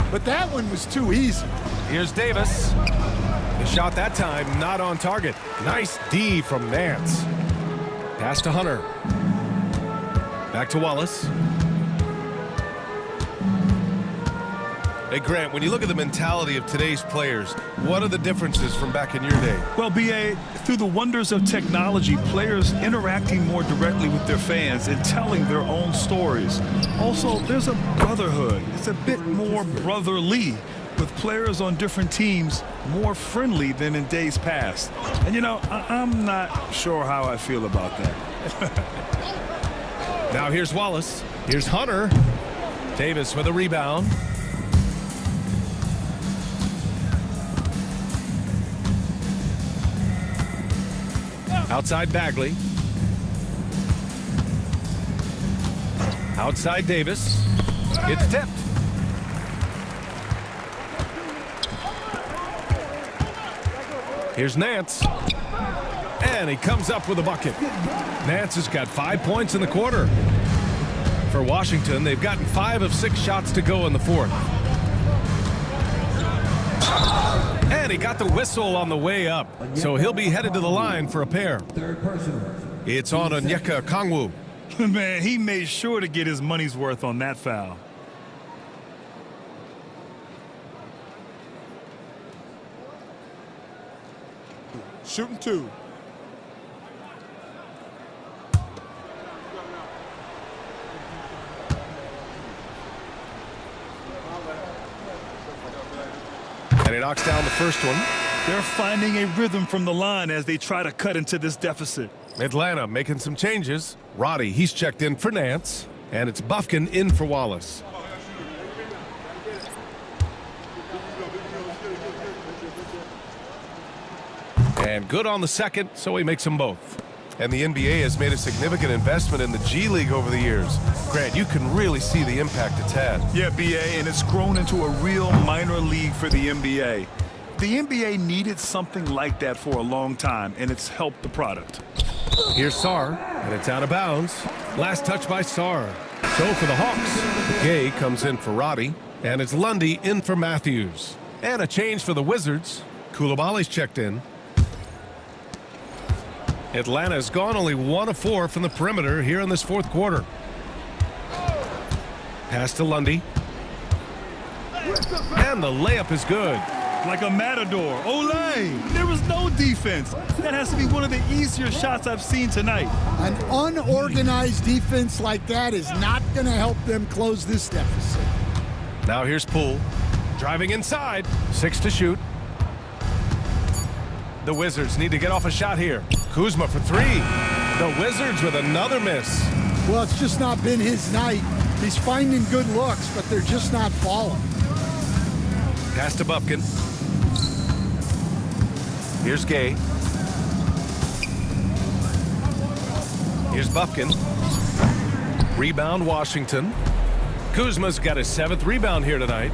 But that one was too easy. Here's Davis. The shot that time not on target. Nice D from Nance. Pass to Hunter. Back to Wallace. Hey, Grant, when you look at the mentality of today's players, what are the differences from back in your day? Well, B.A., through the wonders of technology, players interacting more directly with their fans and telling their own stories. Also, there's a brotherhood. It's a bit more brotherly, with players on different teams more friendly than in days past. And, you know, I'm not sure how I feel about that. Now here's Wallace. Here's Hunter. Davis with a rebound. Outside Bagley. Outside Davis. It's tipped. Here's Nance. And he comes up with a bucket. Nance has got 5 points in the quarter. For Washington, they've gotten 5 of 6 shots to go in the 4th. And he got the whistle on the way up, so he'll be headed to the line for a pair. Third personal. It's on Onyeka Kongwu. Man, he made sure to get his money's worth on that foul. Shooting 2. And he knocks down the first one. They're finding a rhythm from the line as they try to cut into this deficit. Atlanta making some changes. Roddy, he's checked in for Nance. And it's Bufkin in for Wallace. And good on the second, so he makes them both. And the NBA has made a significant investment in the G League over the years. Grant, you can really see the impact it's had. Yeah, BA, and it's grown into a real minor league for the NBA. The NBA needed something like that for a long time, and it's helped the product. Here's Sarr, and it's out of bounds. Last touch by Sarr. So for the Hawks, Gay comes in for Roddy, and it's Lundy in for Matthews. And a change for the Wizards. Koulibaly's checked in. Atlanta's gone only 1 of 4 from the perimeter here in this fourth quarter. Pass to Lundy. And the layup is good. Like a matador. Olé! There was no defense. That has to be one of the easier shots I've seen tonight. An unorganized defense like that is not going to help them close this deficit. Now here's Poole. Driving inside. 6 to shoot. The Wizards need to get off a shot here. Kuzma for 3. The Wizards with another miss. Well, it's just not been his night. He's finding good looks, but they're just not falling. Pass to Bufkin. Here's Gay. Here's Bufkin. Rebound Washington. Kuzma's got his 7th rebound here tonight.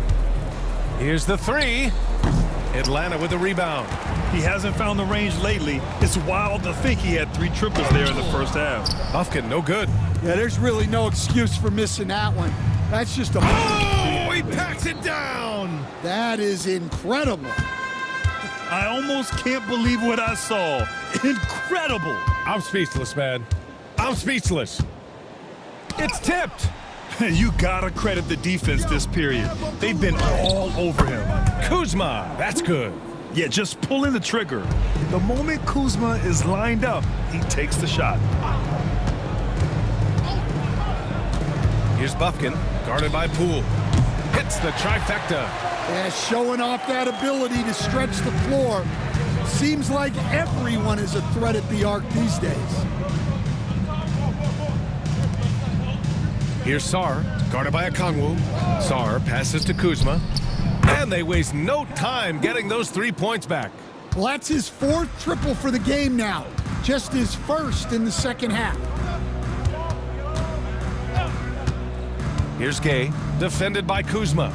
Here's the 3. Atlanta with the rebound. He hasn't found the range lately. It's wild to think he had 3 triples there in the first half. Bufkin, no good. Yeah, there's really no excuse for missing that one. That's just a... Oh, he packs it down. That is incredible. I almost can't believe what I saw. Incredible. I'm speechless, man. I'm speechless. It's tipped. You gotta credit the defense this period. They've been all over him. Kuzma, that's good. Yeah, just pulling the trigger. The moment Kuzma is lined up, he takes the shot. Here's Bufkin, guarded by Poole. Hits the trifecta. Yeah, showing off that ability to stretch the floor. Seems like everyone is a threat at the arc these days. Here's Sarr, guarded by Kongwu. Sarr passes to Kuzma. And they waste no time getting those 3 points back. Well, that's his 4th triple for the game now. Just his 1st in the second half. Here's Gay, defended by Kuzma.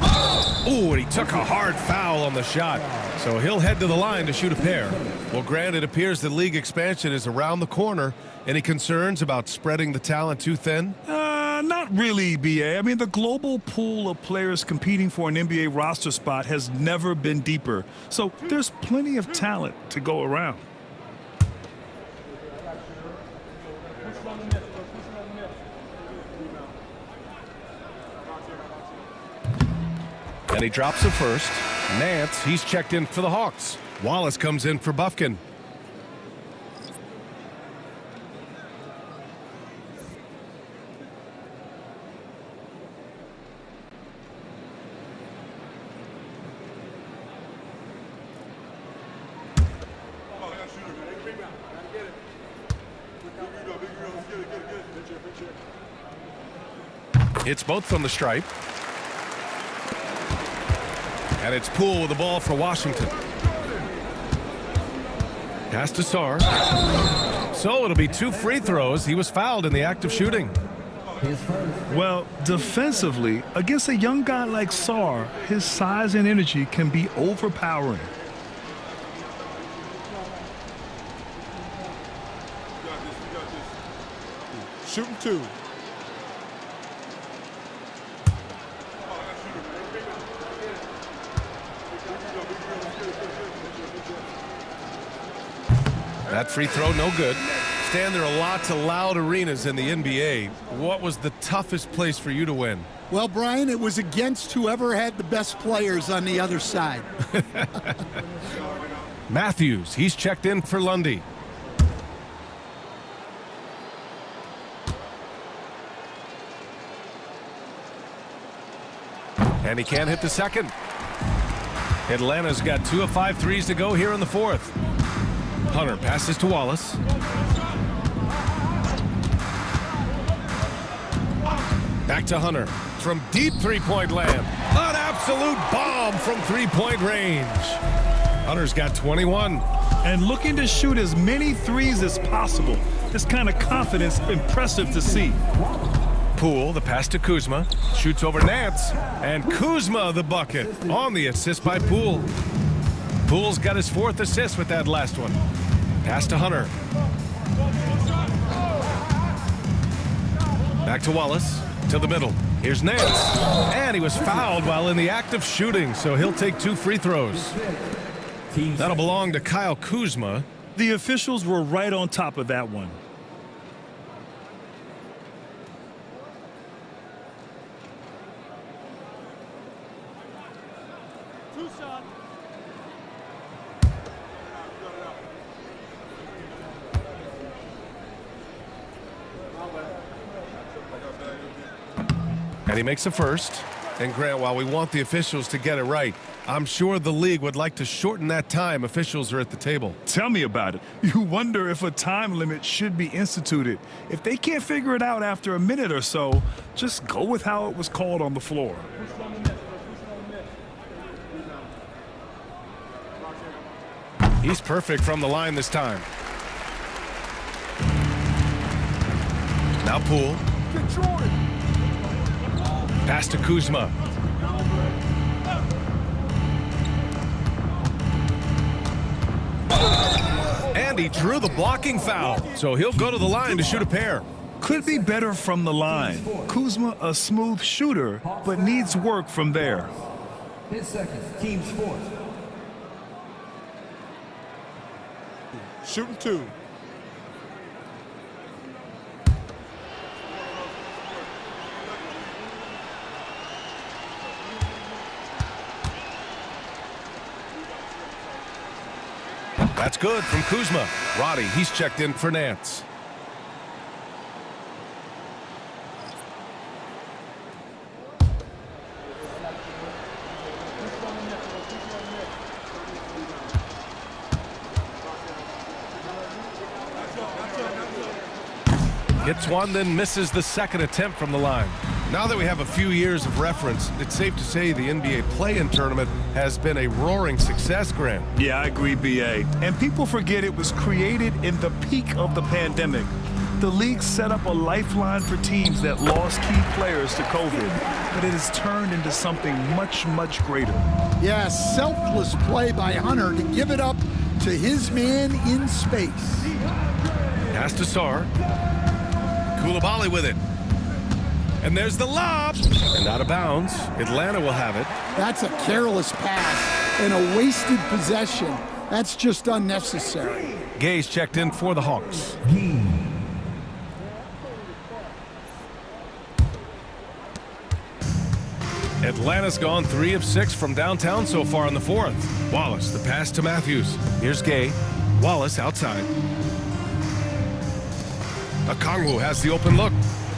Ooh, and he took a hard foul on the shot. So he'll head to the line to shoot a pair. Well, Grant, it appears the league expansion is around the corner. Any concerns about spreading the talent too thin? Not really, BA. I mean, the global pool of players competing for an NBA roster spot has never been deeper. So there's plenty of talent to go around. And he drops it first. Nance, he's checked in for the Hawks. Wallace comes in for Bufkin. It's both from the stripe. And it's Poole with the ball for Washington. Pass to Sarr. So it'll be 2 free throws. He was fouled in the act of shooting. Well, defensively, against a young guy like Sarr, his size and energy can be overpowering. Shooting 2. That free throw, no good. Stan, there are lots of loud arenas in the NBA. What was the toughest place for you to win? Well, Brian, it was against whoever had the best players on the other side. Matthews, he's checked in for Lundy. And he can't hit the second. Atlanta's got 2 of 5 threes to go here in the fourth. Hunter passes to Wallace. Back to Hunter from deep three-point land. An absolute bomb from three-point range. Hunter's got 21. And looking to shoot as many threes as possible. This kind of confidence, impressive to see. Poole, the pass to Kuzma. Shoots over Nance. And Kuzma the bucket on the assist by Poole. Poole's got his 4th assist with that last one. Pass to Hunter. Back to Wallace. To the middle. Here's Nance. And he was fouled while in the act of shooting, so he'll take 2 free throws. That'll belong to Kyle Kuzma. The officials were right on top of that one. And he makes a first. And Grant, while we want the officials to get it right, I'm sure the league would like to shorten that time officials are at the table. Tell me about it. You wonder if a time limit should be instituted. If they can't figure it out after a minute or so, just go with how it was called on the floor. He's perfect from the line this time. Now Poole. Pass to Kuzma. And he drew the blocking foul, so he'll go to the line to shoot a pair. Could be better from the line. Kuzma, a smooth shooter, but needs work from there. 10 seconds, team sport. Shooting 2. That's good from Kuzma. Roddy, he's checked in for Nance. Hits one, then misses the second attempt from the line. Now that we have a few years of reference, it's safe to say the NBA play-in tournament has been a roaring success, Grant. Yeah, I agree, BA. And people forget it was created in the peak of the pandemic. The league set up a lifeline for teams that lost key players to COVID, but it has turned into something much, much greater. Yeah, selfless play by Hunter to give it up to his man in space. Pass to Sarr. Koulibaly with it. And there's the lob. And out of bounds. Atlanta will have it. That's a careless pass and a wasted possession. That's just unnecessary. Gay's checked in for the Hawks. Atlanta's gone 3 of 6 from downtown so far in the fourth. Wallace, the pass to Matthews. Here's Gay. Wallace outside. Okongwu has the open look.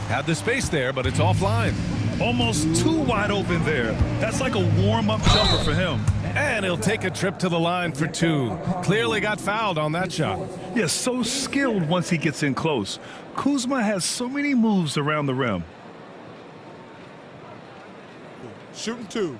Had the space there, but it's offline. Almost too wide open there. That's like a warm-up jumper for him. And he'll take a trip to the line for 2. Clearly got fouled on that shot. Yeah, so skilled once he gets in close. Kuzma has so many moves around the rim. Shooting 2.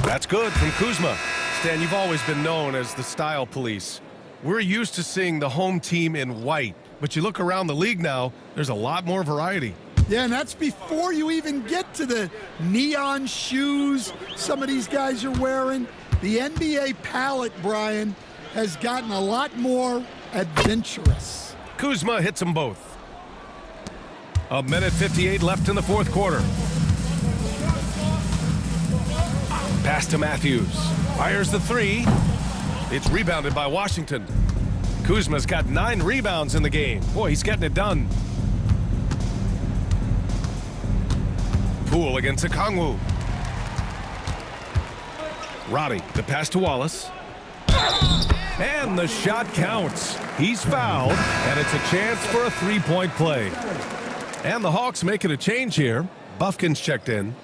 That's good from Kuzma. Stan, you've always been known as the style police. We're used to seeing the home team in white, but you look around the league now, there's a lot more variety. Yeah, and that's before you even get to the neon shoes some of these guys are wearing. The NBA palette, Brian, has gotten a lot more adventurous. Kuzma hits them both. A minute 58 left in the fourth quarter. Pass to Matthews. Fires the three. It's rebounded by Washington. Kuzma's got 9 rebounds in the game. Boy, he's getting it done. Poole against Okongwu. Roddy, the pass to Wallace. And the shot counts. He's fouled, and it's a chance for a three-point play. And the Hawks making a change here. Buffkin's checked in.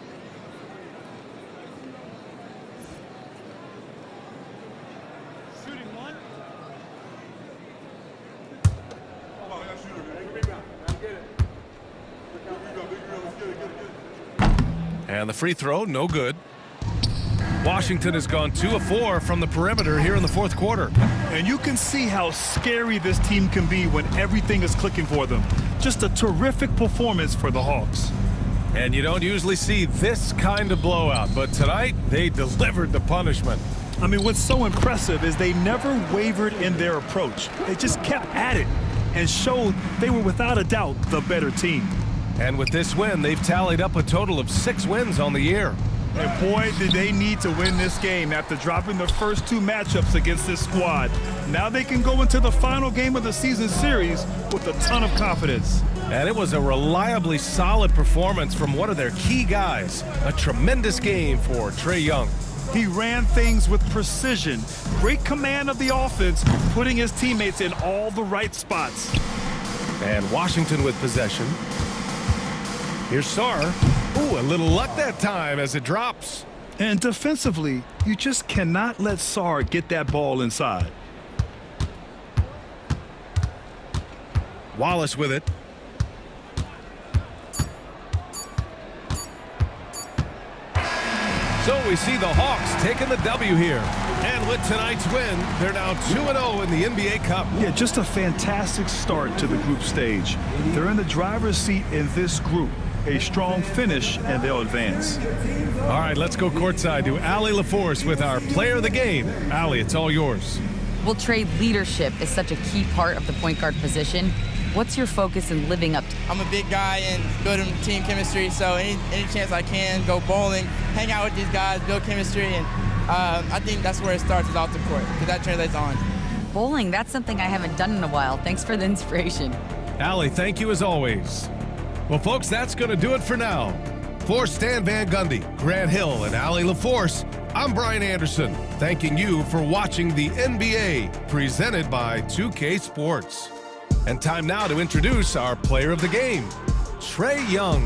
And the free throw, no good. Washington has gone 2 of 4 from the perimeter here in the fourth quarter. And you can see how scary this team can be when everything is clicking for them. Just a terrific performance for the Hawks. And you don't usually see this kind of blowout, but tonight they delivered the punishment. I mean, what's so impressive is they never wavered in their approach. They just kept at it and showed they were without a doubt the better team. And with this win, they've tallied up a total of 6 wins on the year. And boy, did they need to win this game after dropping the first 2 matchups against this squad. Now they can go into the final game of the season series with a ton of confidence. And it was a reliably solid performance from one of their key guys. A tremendous game for Trae Young. He ran things with precision, great command of the offense, putting his teammates in all the right spots. And Washington with possession. Here's Sarr. Ooh, a little luck that time as it drops. And defensively, you just cannot let Sarr get that ball inside. Wallace with it. So we see the Hawks taking the W here. And with tonight's win, they're now 2-0 in the NBA Cup. Yeah, just a fantastic start to the group stage. They're in the driver's seat in this group. A strong finish, and they'll advance. All right, let's go courtside to Allie LaForce with our player of the game. Allie, it's all yours. Well, Trey, leadership is such a key part of the point guard position. What's your focus in living up to? I'm a big guy and building team chemistry, so any chance I can, go bowling, hang out with these guys, build chemistry, and I think that's where it starts, is off the court, because that translates on. Bowling, that's something I haven't done in a while. Thanks for the inspiration. Allie, thank you as always. Well, folks, that's going to do it for now. For Stan Van Gundy, Grant Hill, and Allie LaForce, I'm Brian Anderson, thanking you for watching the NBA presented by 2K Sports. And time now to introduce our player of the game, Trae Young.